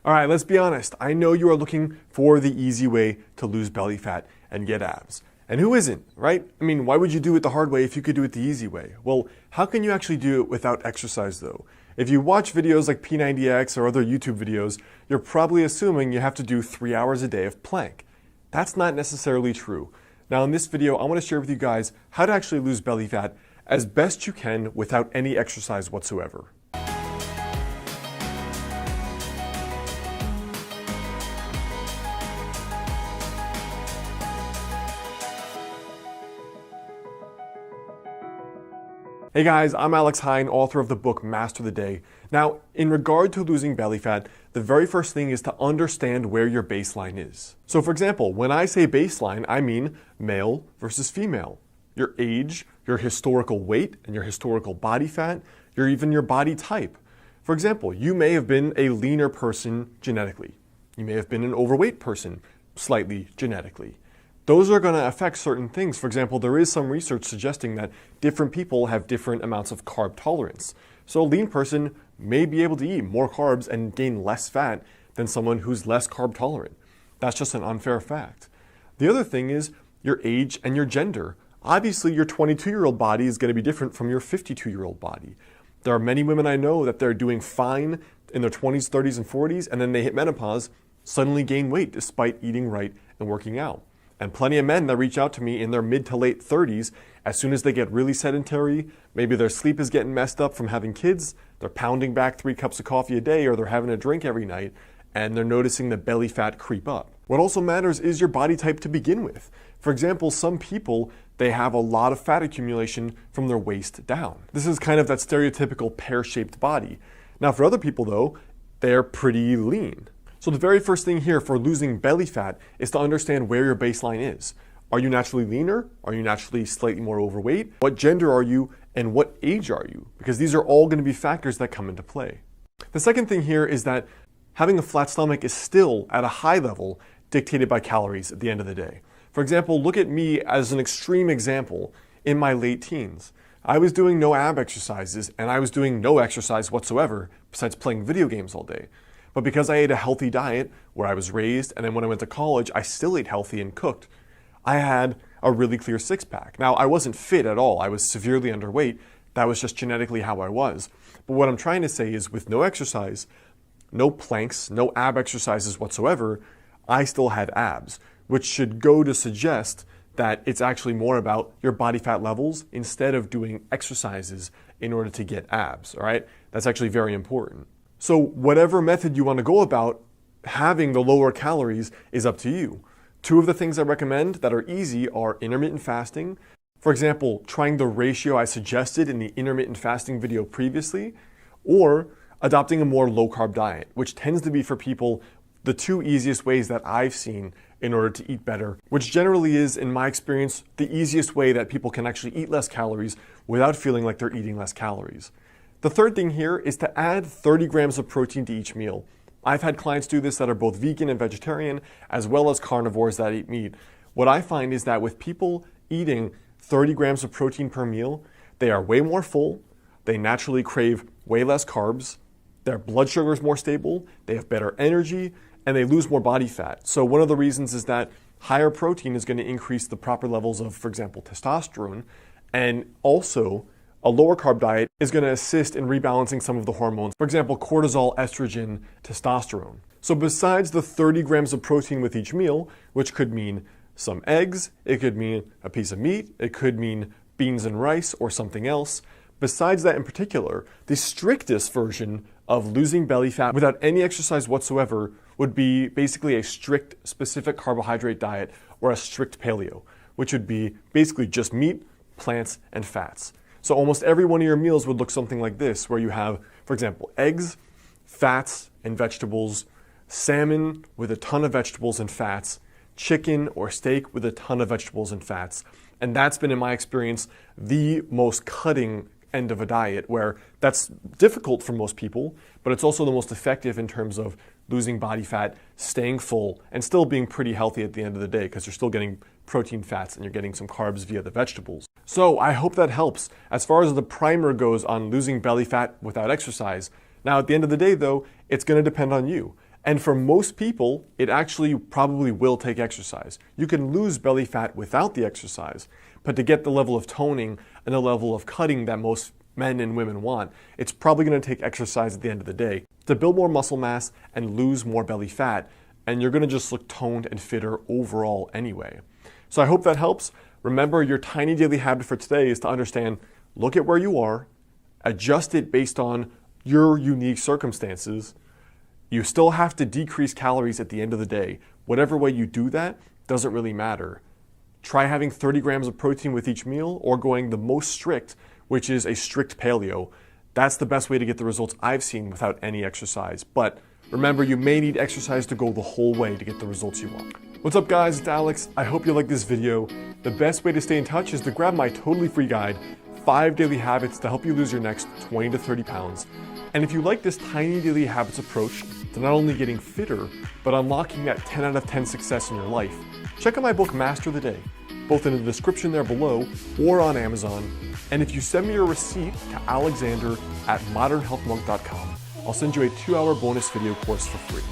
All right, let's be honest. I know you are looking for the easy way to lose belly fat and get abs. And who isn't, right? I mean, why would you do it the hard way if you could do it the easy way? Well, how can you actually do it without exercise though? If you watch videos like P90X or other YouTube videos, you're probably assuming you have to do 3 hours a day of plank. That's not necessarily true. Now in this video, I want to share with you guys how to actually lose belly fat as best you can without any exercise whatsoever. Hey guys, I'm Alex Hine, author of the book Master the Day. Now, in regard to losing belly fat, the very first thing is to understand where your baseline is. So for example, when I say baseline, I mean male versus female. Your age, your historical weight, and your historical body fat, even your body type. For example, you may have been a leaner person genetically. You may have been an overweight person slightly genetically. Those are going to affect certain things. For example, there is some research suggesting that different people have different amounts of carb tolerance. So a lean person may be able to eat more carbs and gain less fat than someone who's less carb tolerant. That's just an unfair fact. The other thing is your age and your gender. Obviously, your 22-year-old body is going to be different from your 52-year-old body. There are many women I know that they're doing fine in their 20s, 30s, and 40s, and then they hit menopause, suddenly gain weight despite eating right and working out. And plenty of men that reach out to me in their mid to late 30s, as soon as they get really sedentary, maybe their sleep is getting messed up from having kids, they're pounding back 3 cups of coffee a day, or they're having a drink every night, and they're noticing the belly fat creep up. What also matters is your body type to begin with. For example, some people, they have a lot of fat accumulation from their waist down. This is kind of that stereotypical pear-shaped body. Now for other people though, they're pretty lean. So the very first thing here for losing belly fat is to understand where your baseline is. Are you naturally leaner? Are you naturally slightly more overweight? What gender are you and what age are you? Because these are all going to be factors that come into play. The second thing here is that having a flat stomach is still at a high level dictated by calories at the end of the day. For example, look at me as an extreme example in my late teens. I was doing no ab exercises and I was doing no exercise whatsoever besides playing video games all day. But because I ate a healthy diet where I was raised, and then when I went to college, I still ate healthy and cooked, I had a really clear six-pack. Now, I wasn't fit at all. I was severely underweight. That was just genetically how I was. But what I'm trying to say is with no exercise, no planks, no ab exercises whatsoever, I still had abs, which should go to suggest that it's actually more about your body fat levels instead of doing exercises in order to get abs, all right? That's actually very important. So whatever method you want to go about, having the lower calories is up to you. 2 of the things I recommend that are easy are intermittent fasting. For example, trying the ratio I suggested in the intermittent fasting video previously, or adopting a more low-carb diet, which tends to be for people the 2 easiest ways that I've seen in order to eat better, which generally is, in my experience, the easiest way that people can actually eat less calories without feeling like they're eating less calories. The third thing here is to add 30 grams of protein to each meal. I've had clients do this that are both vegan and vegetarian, as well as carnivores that eat meat. What I find is that with people eating 30 grams of protein per meal, they are way more full, they naturally crave way less carbs, their blood sugar is more stable, they have better energy, and they lose more body fat. So one of the reasons is that higher protein is going to increase the proper levels of, for example, testosterone, and also a lower carb diet is going to assist in rebalancing some of the hormones. For example, cortisol, estrogen, testosterone. So besides the 30 grams of protein with each meal, which could mean some eggs, it could mean a piece of meat, it could mean beans and rice or something else. Besides that in particular, the strictest version of losing belly fat without any exercise whatsoever would be basically a strict specific carbohydrate diet or a strict paleo, which would be basically just meat, plants, and fats. So almost every one of your meals would look something like this, where you have, for example, eggs, fats, and vegetables, salmon with a ton of vegetables and fats, chicken or steak with a ton of vegetables and fats. And that's been, in my experience, the most cutting end of a diet, where that's difficult for most people, but it's also the most effective in terms of losing body fat, staying full, and still being pretty healthy at the end of the day, because you're still getting protein, fats, and you're getting some carbs via the vegetables. So I hope that helps as far as the primer goes on losing belly fat without exercise. Now at the end of the day though, it's going to depend on you. And for most people, it actually probably will take exercise. You can lose belly fat without the exercise, but to get the level of toning and the level of cutting that most men and women want, it's probably going to take exercise at the end of the day to build more muscle mass and lose more belly fat, and you're going to just look toned and fitter overall anyway. So I hope that helps. Remember, your tiny daily habit for today is to understand, look at where you are, adjust it based on your unique circumstances. You still have to decrease calories at the end of the day. Whatever way you do that doesn't really matter. Try having 30 grams of protein with each meal, or going the most strict, which is a strict paleo. That's the best way to get the results I've seen without any exercise. But remember, you may need exercise to go the whole way to get the results you want. What's up guys, it's Alex. I hope you like this video. The best way to stay in touch is to grab my totally free guide, 5 daily habits to help you lose your next 20 to 30 pounds. And if you like this tiny daily habits approach to not only getting fitter, but unlocking that 10 out of 10 success in your life, check out my book, Master the Day, both in the description there below or on Amazon. And if you send me your receipt to alexander@modernhealthmonk.com, I'll send you a 2-hour bonus video course for free.